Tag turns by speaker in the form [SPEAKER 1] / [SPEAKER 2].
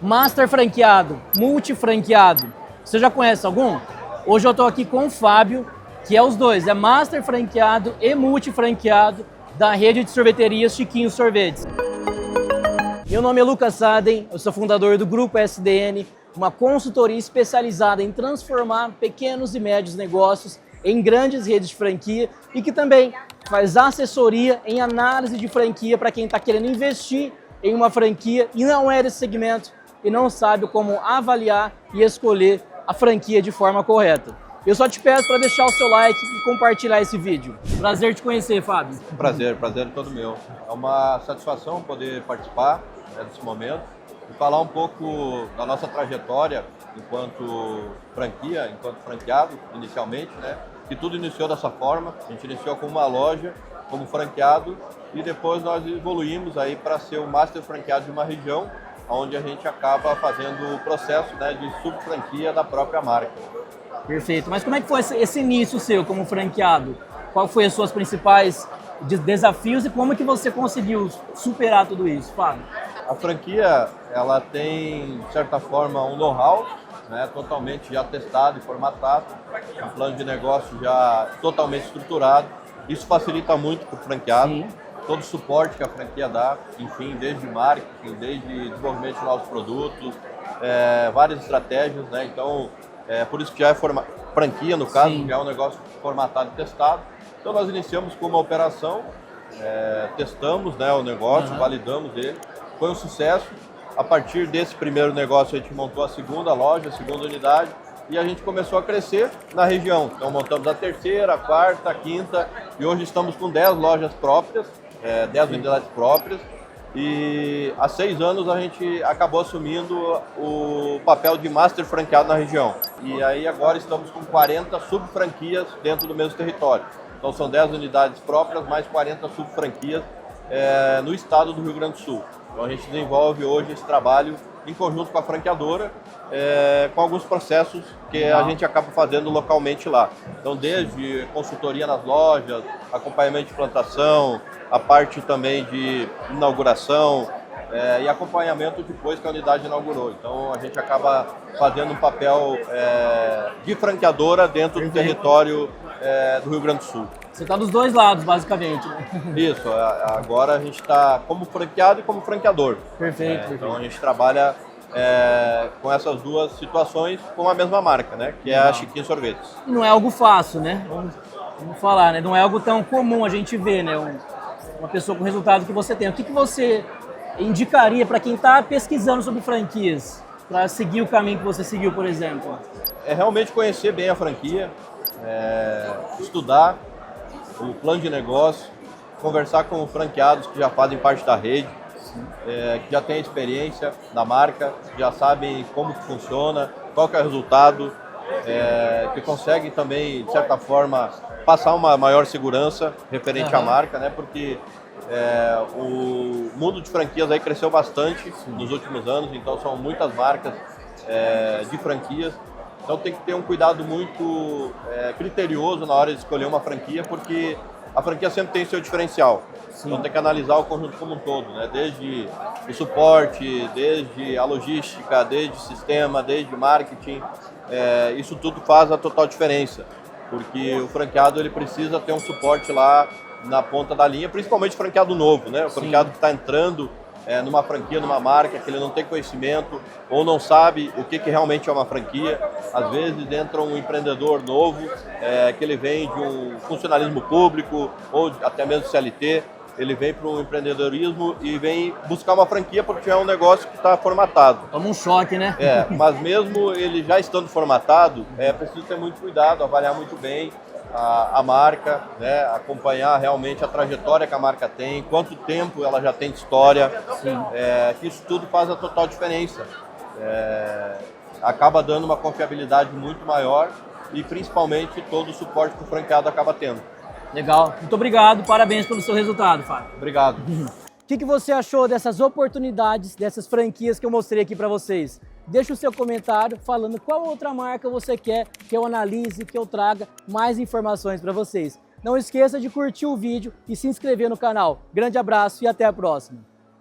[SPEAKER 1] Master franqueado, multi franqueado. Você já conhece algum? Hoje eu estou aqui com o Fábio, que é os dois, é Master franqueado e multi franqueado da rede de sorveterias Chiquinho Sorvetes. Meu nome é Lucas Saden, eu sou fundador do Grupo SDN, uma consultoria especializada em transformar pequenos e médios negócios em grandes redes de franquia e que também faz assessoria em análise de franquia para quem está querendo investir em uma franquia e não é desse segmento e não sabe como avaliar e escolher a franquia de forma correta. Eu só te peço para deixar o seu like e compartilhar esse vídeo. Prazer te conhecer, Fábio.
[SPEAKER 2] Prazer é todo meu. É uma satisfação poder participar desse momento e falar um pouco da nossa trajetória enquanto franquia, enquanto franqueado, inicialmente, né? Que tudo iniciou dessa forma. A gente iniciou com uma loja, como franqueado, e depois nós evoluímos aí para ser o master franqueado de uma região, onde a gente acaba fazendo o processo, né, de subfranquia da própria marca.
[SPEAKER 1] Perfeito. Mas como é que foi esse início seu como franqueado? Qual foi as suas principais desafios e como é que você conseguiu superar tudo isso, Fábio?
[SPEAKER 2] A franquia, ela tem, de certa forma, um know-how, né, totalmente já testado e formatado, um plano de negócio já totalmente estruturado. Isso facilita muito para o franqueado. Sim. Todo o suporte que a franquia dá, enfim, desde marketing, desde desenvolvimento de novos produtos, várias estratégias, né? Então, por isso que já é franquia, no caso, Sim. já é um negócio formatado e testado. Então, nós iniciamos com uma operação, testamos, né, o negócio, validamos ele, foi um sucesso. A partir desse primeiro negócio, a gente montou a segunda loja, a segunda unidade, e a gente começou a crescer na região. Então, montamos a terceira, a quarta, a quinta, e hoje estamos com 10 lojas próprias, 10 unidades próprias, e há 6 anos a gente acabou assumindo o papel de master franqueado na região. E aí agora estamos com 40 subfranquias dentro do mesmo território. Então são 10 unidades próprias, mais 40 subfranquias no estado do Rio Grande do Sul. Então a gente desenvolve hoje esse trabalho em conjunto com a franqueadora, com alguns processos que a gente acaba fazendo localmente lá. Então desde consultoria nas lojas, acompanhamento de plantação, a parte também de inauguração e acompanhamento depois que a unidade inaugurou. Então a gente acaba fazendo um papel de franqueadora dentro do território do Rio Grande do Sul.
[SPEAKER 1] Você está dos dois lados, basicamente.
[SPEAKER 2] Isso, agora a gente está como franqueado e como franqueador.
[SPEAKER 1] Perfeito.
[SPEAKER 2] Então a gente trabalha com essas duas situações com a mesma marca, né? Que é a Chiquinho Sorvetes.
[SPEAKER 1] E não é algo fácil, né? Vamos falar, né? Não é algo tão comum a gente ver, né? Uma pessoa com o resultado que você tem. O que você indicaria para quem está pesquisando sobre franquias, para seguir o caminho que você seguiu, por exemplo?
[SPEAKER 2] É realmente conhecer bem a franquia, estudar o plano de negócio, conversar com franqueados que já fazem parte da rede, que já têm experiência da marca, que já sabem como que funciona, qual que é o resultado, que conseguem também, de certa forma, passar uma maior segurança referente à marca, né? Porque o mundo de franquias aí cresceu bastante nos últimos anos, então são muitas marcas de franquias. Então tem que ter um cuidado muito criterioso na hora de escolher uma franquia, porque a franquia sempre tem seu diferencial. Sim. Então tem que analisar o conjunto como um todo, né? Desde o suporte, desde a logística, desde o sistema, desde o marketing. Isso tudo faz a total diferença, porque o franqueado ele precisa ter um suporte lá na ponta da linha, principalmente o franqueado novo, né? O franqueado que está entrando numa franquia, numa marca, que ele não tem conhecimento ou não sabe o que realmente é uma franquia. Às vezes entra um empreendedor novo, que ele vem de um funcionalismo público ou até mesmo CLT, ele vem para um empreendedorismo e vem buscar uma franquia porque é um negócio que está formatado.
[SPEAKER 1] Toma um choque, né?
[SPEAKER 2] Mas mesmo ele já estando formatado, é preciso ter muito cuidado, avaliar muito bem a marca, né? Acompanhar realmente a trajetória que a marca tem, quanto tempo ela já tem de história, que isso tudo faz a total diferença. Acaba dando uma confiabilidade muito maior e principalmente todo o suporte que o franqueado acaba tendo.
[SPEAKER 1] Legal, muito obrigado, parabéns pelo seu resultado, Fábio.
[SPEAKER 2] Obrigado.
[SPEAKER 1] O que você achou dessas oportunidades, dessas franquias que eu mostrei aqui para vocês? Deixa o seu comentário falando qual outra marca você quer que eu analise, que eu traga mais informações para vocês. Não esqueça de curtir o vídeo e se inscrever no canal. Grande abraço e até a próxima.